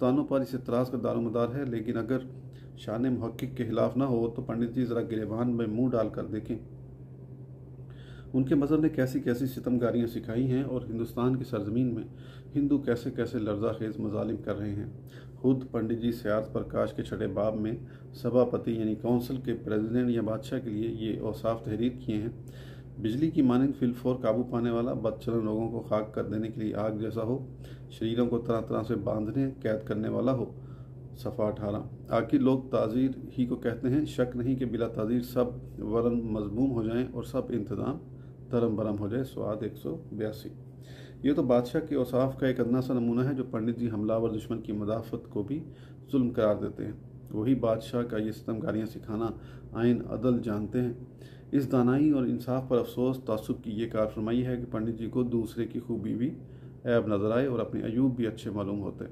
मस्तानों पर इस इतराज़ का दारोमदार है, लेकिन अगर शान मुहक्किक के खिलाफ ना हो तो पंडित जी ज़रा गिरेबान में मुंह डाल कर देखें। उनके मज़हब ने कैसी कैसी सितमगारियाँ सिखाई हैं और हिंदुस्तान की सरजमीन में हिंदू कैसे कैसे लर्जा खेज़ मजालिम कर रहे हैं। खुद पंडित जी सियारत प्रकाश के छठे बाब में सभापति यानी काउंसिल के प्रेसिडेंट या बादशाह के लिए ये औसाफ तहरीर किए हैं। बिजली की मानंद फिलफोर काबू पाने वाला, बदचलन लोगों को खाक कर देने के लिए आग जैसा हो, शरीरों को तरह तरह से बांधने कैद करने वाला हो। सफ़ा 18। आखिर लोग ताज़ीर ही को कहते हैं, शक नहीं कि बिला ताज़ीर सब वरन मजमूम हो जाएं और सब इंतज़ाम धर्म बरम हो जाए। स्वाद 182। ये तो बादशाह के औसाफ का एक अदना सा नमूना है जो पंडित जी हमलावर दुश्मन की मुदाफ़त को भी जुल्म करार देते हैं। वही बादशाह का ये सितमगारियाँ सिखाना आइन अदल जानते हैं। इस दानाई और इंसाफ पर अफसोस तासुब की ये कारफरमाई है कि पंडित जी को दूसरे की खूबी भी ऐब नज़र आए और अपने अयूब भी अच्छे मालूम होते।